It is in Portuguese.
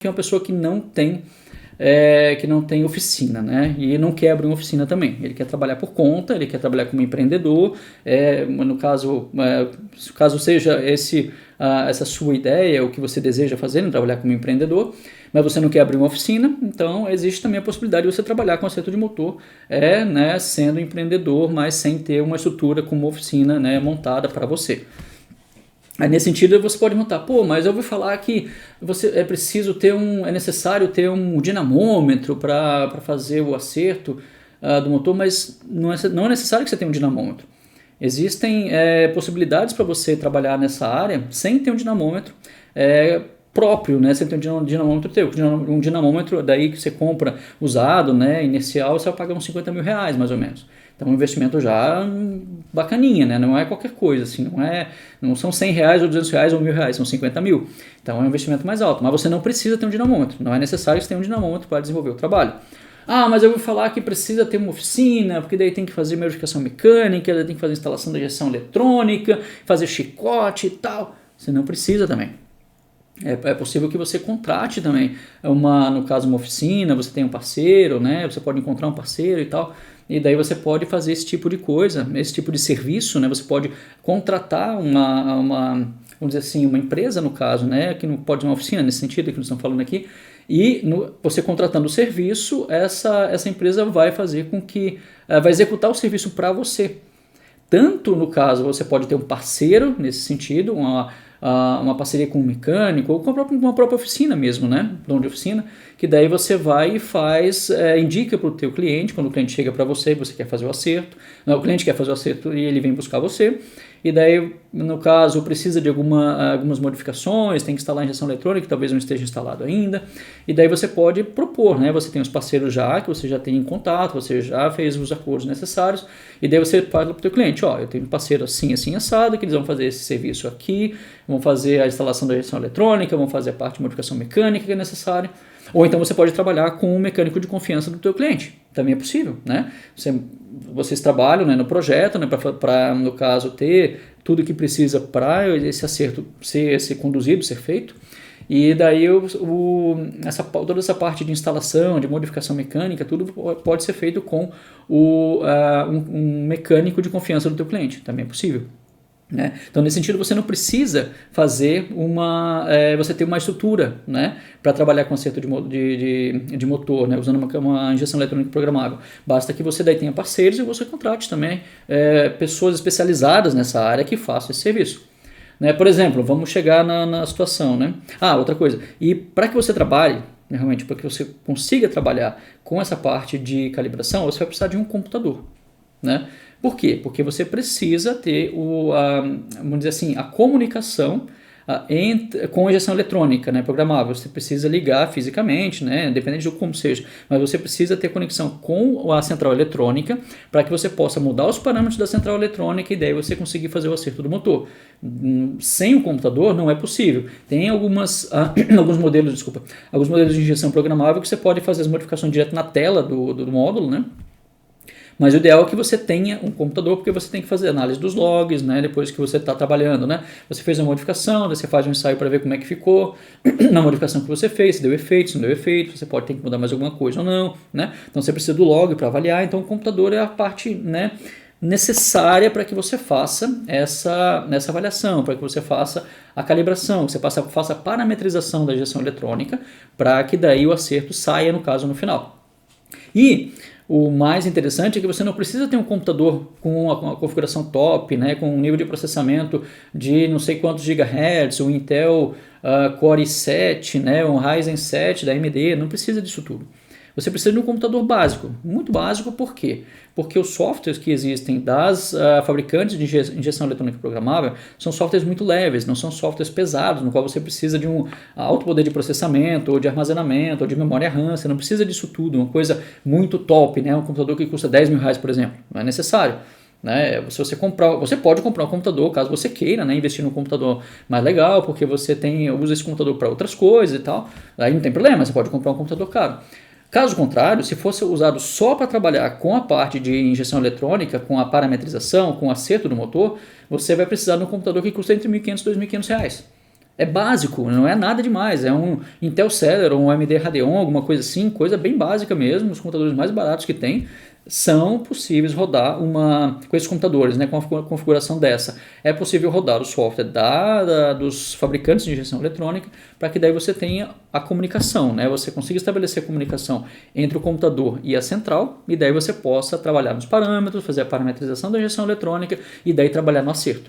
que é uma pessoa que não tem oficina, né? E não quer abrir uma oficina também. Ele quer trabalhar por conta, ele quer trabalhar como empreendedor. No caso, caso seja essa sua ideia, o que você deseja fazer, né? Trabalhar como empreendedor, mas você não quer abrir uma oficina, então existe também a possibilidade de você trabalhar com acerto de motor, né? Sendo empreendedor, mas sem ter uma estrutura como oficina, né? Montada para você. Aí, nesse sentido, você pode perguntar, pô, mas eu ouvi falar que é necessário ter um dinamômetro para fazer o acerto do motor, mas não é necessário que você tenha um dinamômetro. Existem possibilidades para você trabalhar nessa área sem ter um dinamômetro próprio, né? Você tem um dinamômetro teu, um dinamômetro daí que você compra usado, né? Inercial, você vai pagar uns 50 mil reais, mais ou menos. Então, um investimento já bacaninha, né? Não é qualquer coisa, assim, não são 100 reais ou 200 reais ou 1.000 reais, são 50 mil. Então, é um investimento mais alto, mas você não precisa ter um dinamômetro, não é necessário que você tenha um dinamômetro para desenvolver o trabalho. Ah, mas eu vou falar que precisa ter uma oficina, porque daí tem que fazer verificação mecânica, daí tem que fazer instalação da injeção eletrônica, fazer chicote e tal. Você não precisa também. É possível que você contrate também, no caso uma oficina, você tem um parceiro, né? Você pode encontrar um parceiro e tal, e daí você pode fazer esse tipo de coisa, esse tipo de serviço, né? Você pode contratar vamos dizer assim, uma empresa no caso, né? Que não pode ser uma oficina nesse sentido que nós estamos falando aqui, e você contratando o serviço, essa empresa vai fazer com que, vai executar o serviço para você. Tanto no caso, você pode ter um parceiro nesse sentido, uma parceria com um mecânico ou com uma própria oficina mesmo, né? Dono de oficina, que daí você vai e indica para o teu cliente, quando o cliente chega para você quer fazer o acerto, o cliente quer fazer o acerto e ele vem buscar você, e daí, no caso, precisa de algumas modificações, tem que instalar a injeção eletrônica, que talvez não esteja instalado ainda, e daí você pode propor, né? Você tem os parceiros que você já tem em contato, você já fez os acordos necessários, e daí você fala para o teu cliente, eu tenho um parceiro assim, assim, assado, que eles vão fazer esse serviço aqui, vão fazer a instalação da injeção eletrônica, vão fazer a parte de modificação mecânica que é necessária, ou então você pode trabalhar com um mecânico de confiança do teu cliente, também é possível, né? Vocês trabalham, né, no projeto, né, para, no caso, ter tudo que precisa para esse acerto ser conduzido, ser feito, e daí toda essa parte de instalação, de modificação mecânica, tudo pode ser feito com um mecânico de confiança do teu cliente, também é possível. Né? Então, nesse sentido, você não precisa fazer você ter uma estrutura, né, para trabalhar com acerto de motor, né, usando uma injeção eletrônica programável. Basta que você daí tenha parceiros e você contrate também pessoas especializadas nessa área que façam esse serviço. Né? Por exemplo, vamos chegar na situação. Né? Outra coisa. E para que você trabalhe, né, realmente, para que você consiga trabalhar com essa parte de calibração, você vai precisar de um computador. Né? Por quê? Porque você precisa ter vamos dizer assim, a comunicação com a injeção eletrônica, né, programável. Você precisa ligar fisicamente, né, dependente de como seja, mas você precisa ter conexão com a central eletrônica para que você possa mudar os parâmetros da central eletrônica e daí você conseguir fazer o acerto do motor. Sem o computador não é possível. Tem alguns modelos de injeção programável que você pode fazer as modificações direto na tela do módulo, né? Mas o ideal é que você tenha um computador, porque você tem que fazer análise dos logs, né, depois que você está trabalhando. Né? Você fez uma modificação, daí você faz um ensaio para ver como é que ficou na modificação que você fez, se deu efeito, se não deu efeito, você pode ter que mudar mais alguma coisa ou não. Né? Então você precisa do log para avaliar, então o computador é a parte, né, necessária para que você faça essa avaliação, para que você faça a calibração, que você faça a parametrização da injeção eletrônica, para que daí o acerto saia, no caso, no final. E o mais interessante é que você não precisa ter um computador com uma configuração top, né, com um nível de processamento de não sei quantos gigahertz, um Intel Core i7, né, um Ryzen 7 da AMD, não precisa disso tudo. Você precisa de um computador básico, muito básico, por quê? Porque os softwares que existem das fabricantes de injeção eletrônica programável são softwares muito leves, não são softwares pesados, no qual você precisa de um alto poder de processamento, ou de armazenamento, ou de memória RAM, você não precisa disso tudo, uma coisa muito top, né? Um computador que custa 10 mil reais, por exemplo, não é necessário. Né? Você pode comprar um computador, caso você queira, né, investir num computador mais legal, porque você usa esse computador para outras coisas e tal, aí não tem problema, você pode comprar um computador caro. Caso contrário, se fosse usado só para trabalhar com a parte de injeção eletrônica, com a parametrização, com o acerto do motor, você vai precisar de um computador que custa entre R$ 1.500 e R$ 2.500. É básico, não é nada demais, é um Intel Celeron, um AMD Radeon, alguma coisa assim, coisa bem básica mesmo, os computadores mais baratos que tem, são possíveis rodar com esses computadores, né, com a configuração dessa. É possível rodar o software dos fabricantes de injeção eletrônica para que daí você tenha a comunicação, né, você consiga estabelecer a comunicação entre o computador e a central, e daí você possa trabalhar nos parâmetros, fazer a parametrização da injeção eletrônica e daí trabalhar no acerto.